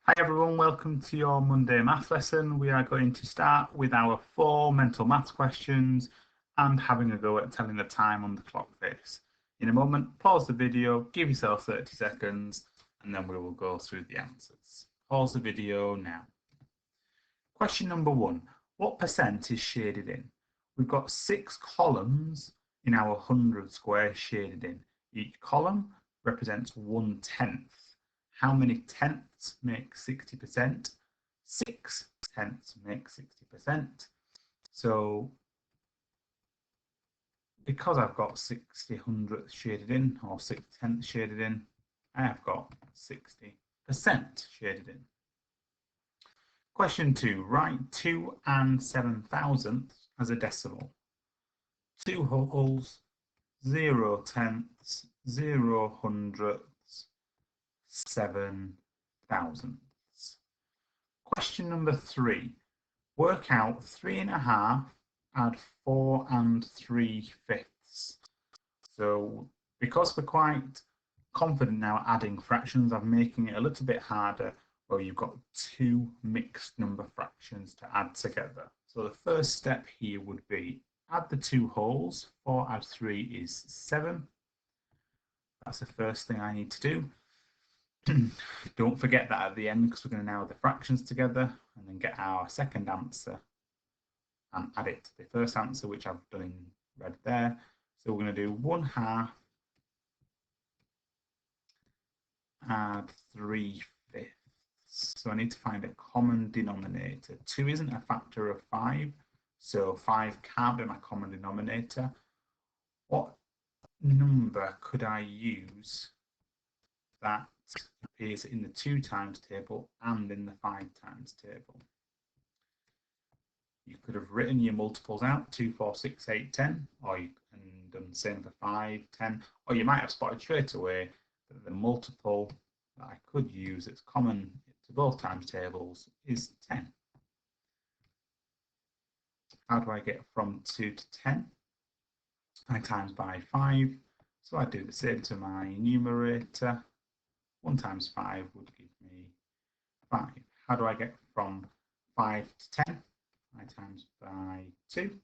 Hi everyone, welcome to your Monday math lesson. We are going to start with our 4 mental maths questions and having a go at telling the time on the clock face. In a moment, pause the video, give yourself 30 seconds, and then we will go through the answers. Pause the video now. Question number 1. What percent is shaded in? We've got 6 columns in our 100 square shaded in. Each column represents 1/10. How many tenths make 60%? 6 tenths make 60%. So because I've got 60 hundredths shaded in, or 6 tenths shaded in, I have got 60% shaded in. Question 2. Write 2 and 7/1000 as a decimal. 2 wholes, 0 tenths, 0 hundredths, 7 thousandths. Question number 3. Work out 3.5, add 4 and 3/5. So because we're quite confident now adding fractions, I'm making it a little bit harder where you've got 2 mixed number fractions to add together. So the first step here would be add the 2 wholes. 4 add 3 is 7. That's the first thing I need to do. Don't forget that at the end, because we're going to now add the fractions together and then get our second answer and add it to the first answer, which I've done in red there. So we're going to do 1/2 add 3/5. So I need to find a common denominator. 2 isn't a factor of 5, so 5 can't be my common denominator. What number could I use that appears in the 2 times table and in the 5 times table? You could have written your multiples out, 2, 4, 6, 8, 10, or you and done the same for 5, 10, or you might have spotted straight away that the multiple that I could use that's common to both times tables is 10. How do I get from 2 to 10? I times by 5, so I do the same to my numerator. 1 times 5 would give me 5. How do I get from 5 to 10? I times by 2.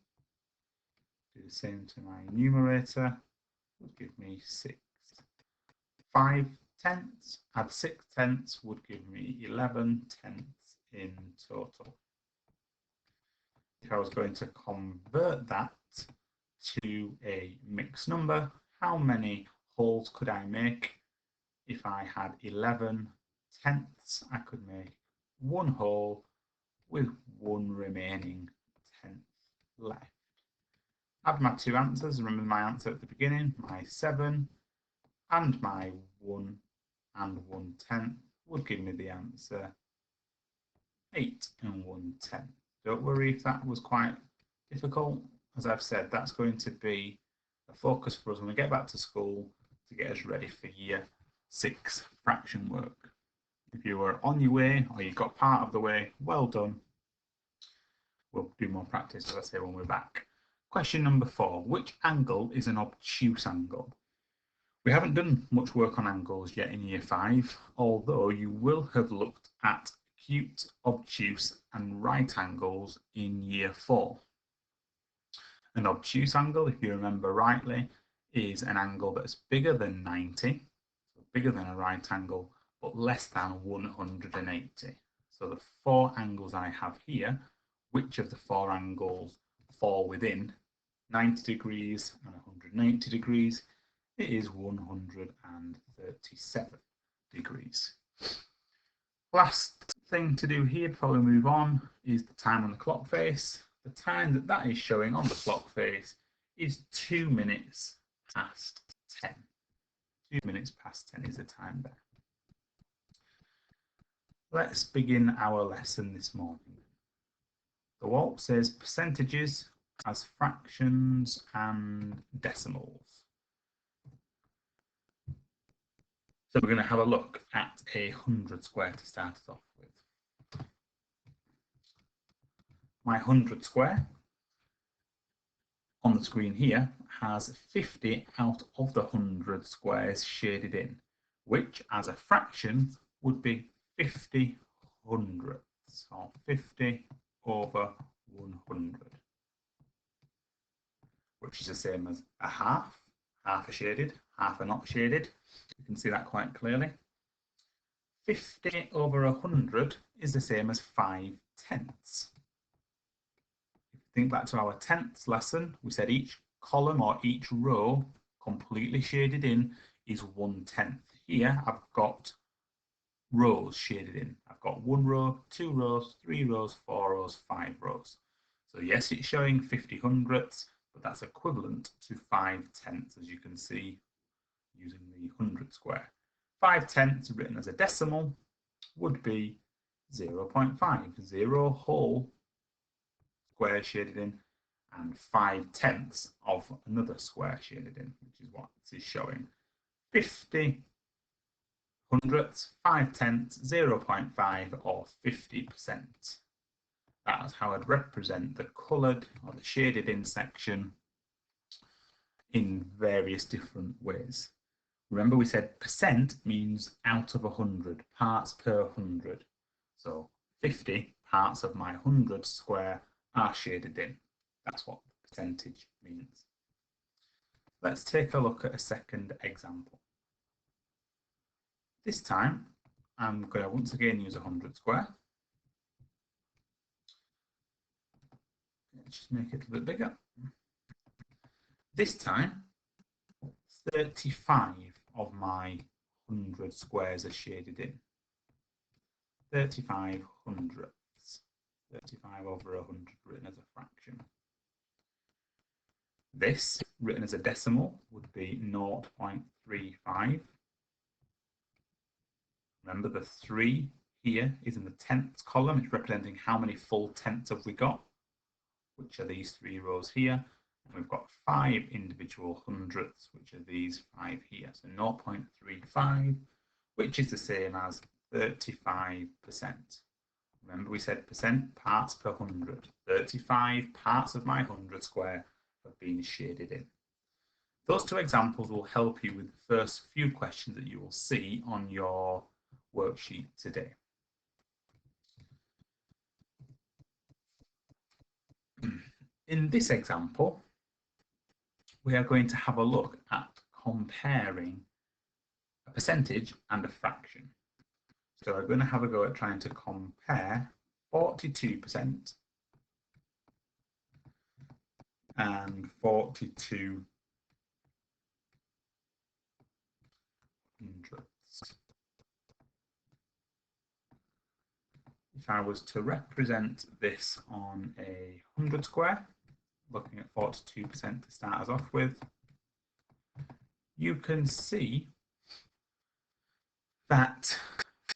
Do the same to my numerator. Would give me 6. 5 tenths add 6 tenths would give me 11 tenths in total. If I was going to convert that to a mixed number, how many wholes could I make? If I had 11 tenths, I could make 1 whole with 1 remaining tenth left. Add my 2 answers. Remember my answer at the beginning, my 7 and my 1 and 1/10 would give me the answer 8 and 1/10. Don't worry if that was quite difficult. As I've said, that's going to be a focus for us when we get back to school to get us ready for year 6 fraction work. If you are on your way or you got part of the way, well done. We'll do more practice, as I say, when we're back. Question number 4. Which angle is an obtuse angle? We haven't done much work on angles yet in year 5, although you will have looked at acute, obtuse and right angles in year 4. An obtuse angle, if you remember rightly, is an angle that's bigger than 90, so bigger than a right angle, but less than 180. So the 4 angles I have here, which of the 4 angles fall within 90 degrees and 180 degrees? It is 137 degrees. Last thing to do here before we move on is the time on the clock face. The time that is showing on the clock face is 2 minutes past 10. 2 minutes past 10 is the time there. Let's begin our lesson this morning. The WALP says percentages as fractions and decimals. So we're going to have a look at a 100 square to start us off with. My 100 square on the screen here has 50 out of the 100 squares shaded in, which as a fraction would be 50 hundredths, or 50 over 100, which is the same as a half. Half are shaded, half are not shaded. You can see that quite clearly. 50 over 100 is the same as 5 tenths. If you think back to our tenths lesson, we said each column or each row completely shaded in is 1/10. Here I've got rows shaded in. I've got 1 row, 2 rows, 3 rows, 4 rows, 5 rows. So yes, it's showing 50 hundredths, but that's equivalent to 5 tenths, as you can see using the 100 square. 5 tenths written as a decimal would be 0.5, 0 whole square shaded in, and 5 tenths of another square shaded in, which is what this is showing. 50 hundredths, 5 tenths, 0.5, or 50%. That's how I'd represent the coloured or the shaded in section in various different ways. Remember, we said percent means out of 100, parts per 100. So 50 parts of my 100 square are shaded in. That's what percentage means. Let's take a look at a second example. This time, I'm going to once again use 100 square. Let's just make it a bit bigger. This time, 35 of my 100 squares are shaded in. 35 hundredths. 35 over 100 written as a fraction. This, written as a decimal, would be 0.35. Remember, the 3 here is in the tenths column. It's representing how many full tenths have we got, which are these 3 rows here. And we've got 5 individual hundredths, which are these 5 here. So 0.35, which is the same as 35%. Remember, we said percent parts per 100. 35 parts of my 100 square have been shaded in. Those 2 examples will help you with the first few questions that you will see on your worksheet today. In this example, we are going to have a look at comparing a percentage and a fraction. So we're going to have a go at trying to compare 42% and 42 hundredths. If I was to represent this on a 100 square, looking at 42% to start us off with, you can see that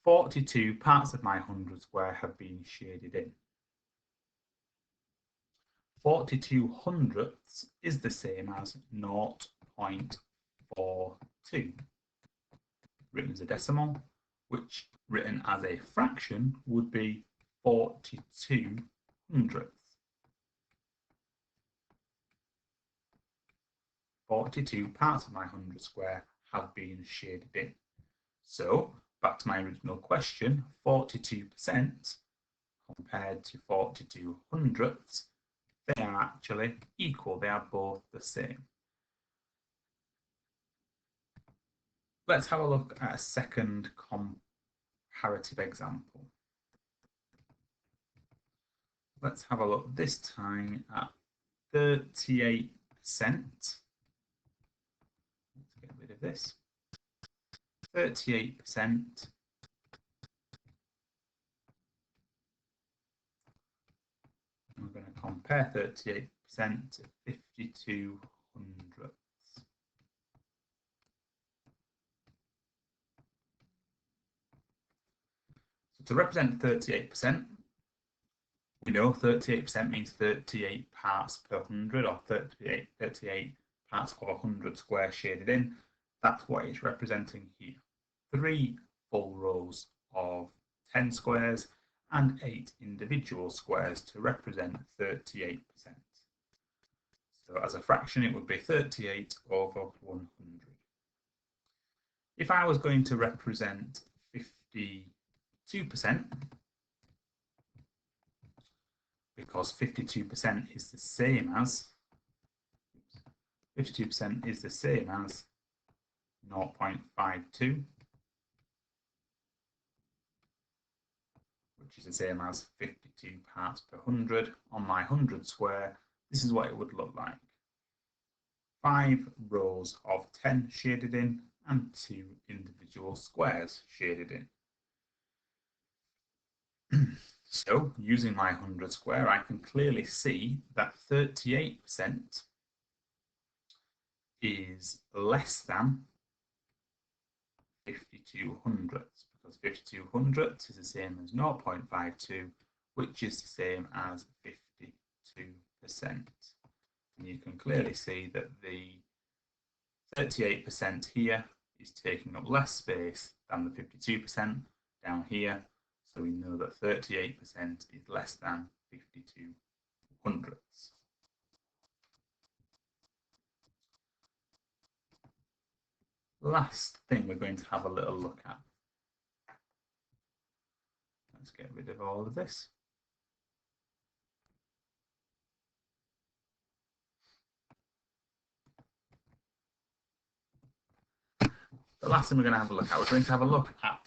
42 parts of my 100 square have been shaded in. 42 hundredths is the same as 0.42, written as a decimal, which written as a fraction would be 42 hundredths. 42 parts of my 100 square have been shaded in. So, back to my original question, 42% compared to 42 hundredths, they are actually equal. They are both the same. Let's have a look at a second comparative example. Let's have a look this time at 38%. Let's get rid of this. 38%. We're going to compare 38% to 52 hundredths. So to represent 38%, we know 38% means 38 parts per 100, or 38 parts of 100 square shaded in. That's what it's representing here. 3 full rows of 10 squares and 8 individual squares to represent 38%. So as a fraction, it would be 38 over 100. If I was going to represent 52%, because 52% is the same as 52% is the same as 0.52, which is the same as 52 parts per 100. On my 100 square, this is what it would look like. 5 rows of 10 shaded in and 2 individual squares shaded in. So, using my 100 square, I can clearly see that 38% is less than 52 hundredths, because 52 hundredths is the same as 0.52, which is the same as 52%. And you can clearly see that the 38% here is taking up less space than the 52% down here. So we know that 38% is less than 52 hundredths. Last thing we're going to have a little look at. Let's get rid of all of this. The last thing we're going to have a look at, we're going to have a look at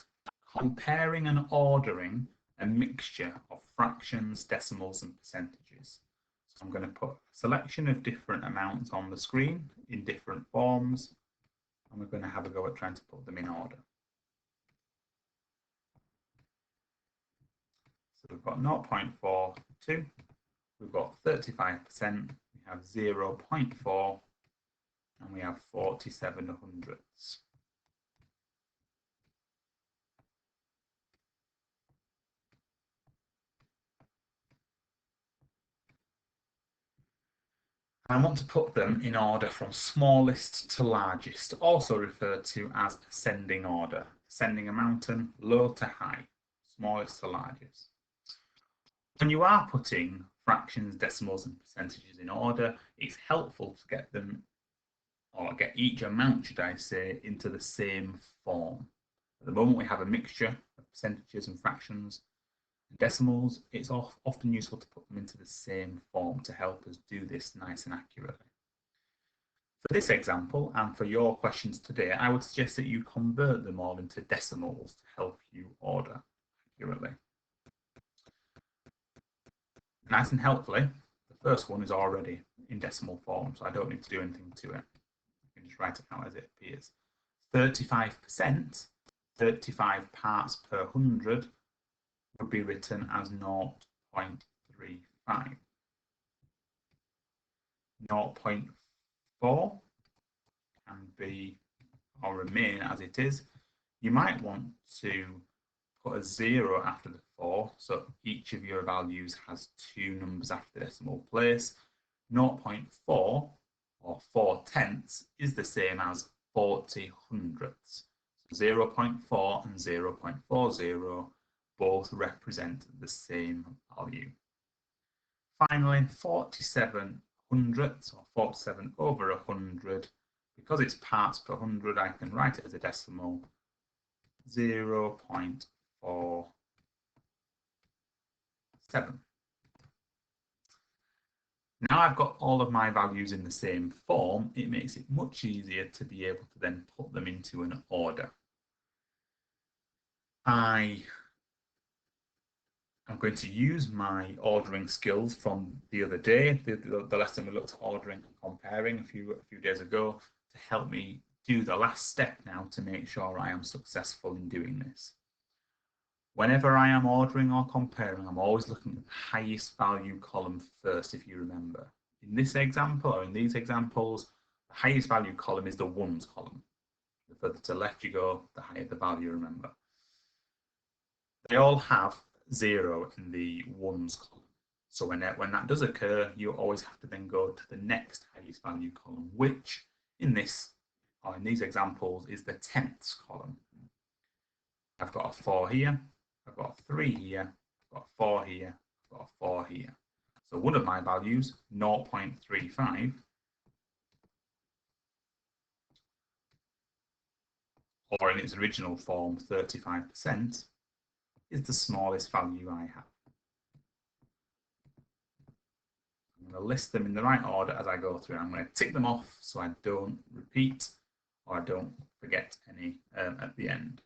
comparing and ordering a mixture of fractions, decimals, and percentages. So I'm going to put a selection of different amounts on the screen in different forms, and we're going to have a go at trying to put them in order. So we've got 0.42, we've got 35%, we have 0.4, and we have 47 hundredths. I want to put them in order from smallest to largest, also referred to as ascending order, ascending a mountain, low to high, smallest to largest. When you are putting fractions, decimals, and percentages in order, it's helpful to get them, or get each amount, should I say, into the same form. At the moment, we have a mixture of percentages and fractions. Decimals, it's often useful to put them into the same form to help us do this nice and accurately. For this example, and for your questions today, I would suggest that you convert them all into decimals to help you order accurately. Nice and helpfully, the first one is already in decimal form, so I don't need to do anything to it. I can just write it out as it appears. 35%, 35 parts per 100, would be written as 0.35. 0.4 can be or remain as it is. You might want to put a 0 after the 4, so each of your values has 2 numbers after the decimal place. 0.4 or 4/10 is the same as 40 hundredths. So 0.4 and 0.40 both represent the same value. Finally, 47 hundredths, or 47 over 100, because it's parts per 100, I can write it as a decimal, 0.47. Now I've got all of my values in the same form, it makes it much easier to be able to then put them into an order. I'm going to use my ordering skills from the other day, the lesson we looked at ordering and comparing a few days ago, to help me do the last step now to make sure I am successful in doing this. Whenever I am ordering or comparing, I'm always looking at the highest value column first, if you remember. In this example, or in these examples, the highest value column is the ones column. The further to the left you go, the higher the value, remember. They all have 0 in the ones column. So when that does occur, you always have to then go to the next highest value column, which in these examples is the tenths column. I've got a 4 here, I've got a 3 here, I've got a 4 here, I've got a 4 here. So one of my values, 0.35, or in its original form, 35%, is the smallest value I have. I'm going to list them in the right order as I go through. I'm going to tick them off so I don't repeat or I don't forget any at the end.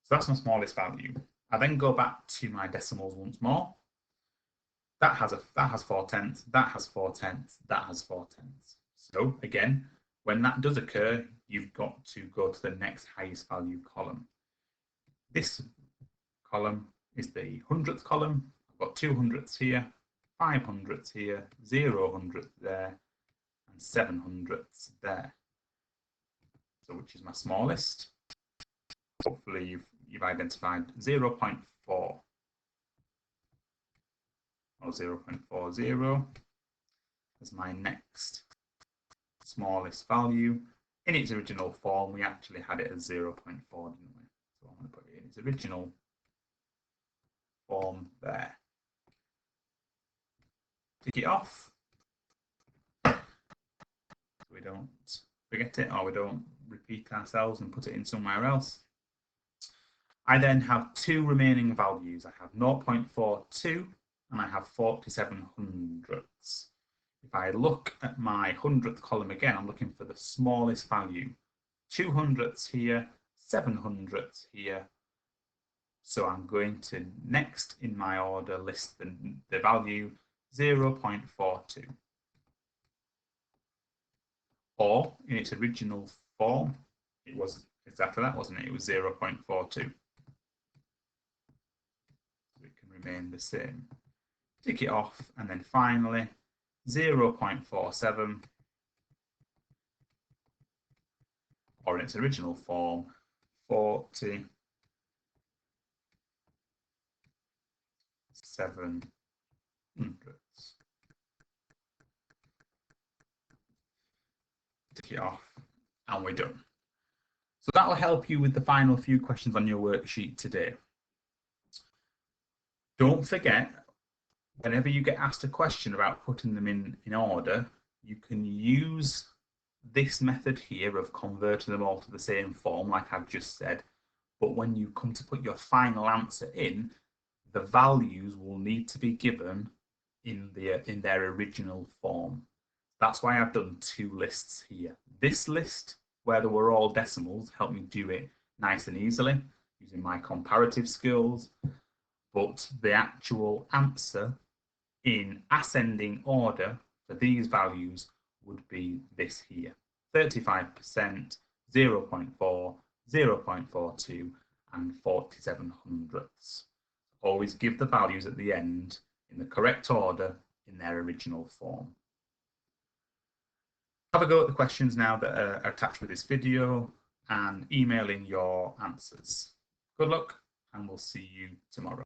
So that's my smallest value. I then go back to my decimals once more. That has 4/10, that has 4/10, that has 4/10. So again, when that does occur, you've got to go to the next highest value column. This column is the hundredth column. I've got 200ths here, 500ths here, 0 there, and 700ths there. So which is my smallest? Hopefully you've identified 0.4 or 0.40 as my next smallest value. In its original form, we actually had it as 0.4, didn't we? So I'm going to put it in its original form there. Tick it off. So we don't forget it or we don't repeat ourselves and put it in somewhere else. I then have two remaining values. I have 0.42 and I have 47/100ths. If I look at my 100th column again, I'm looking for the smallest value. 200ths here, 700ths here. So I'm going to next in my order list the value 0.42. Or in its original form, it was exactly that, wasn't it? It was 0.42. It can remain the same. Tick it off, and then finally 0.47, or in its original form, 47/100ths. Tick it off, and we're done. So that will help you with the final few questions on your worksheet today. Don't forget, whenever you get asked a question about putting them in order, you can use this method here of converting them all to the same form, like I've just said. But when you come to put your final answer in, the values will need to be given in their original form. That's why I've done two lists here. This list, where they were all decimals, helped me do it nice and easily using my comparative skills. But the actual answer in ascending order for these values would be this here: 35%, 0.4, 0.42, and 47/100ths. Always give the values at the end in the correct order in their original form. Have a go at the questions now that are attached with this video and email in your answers. Good luck, and we'll see you tomorrow.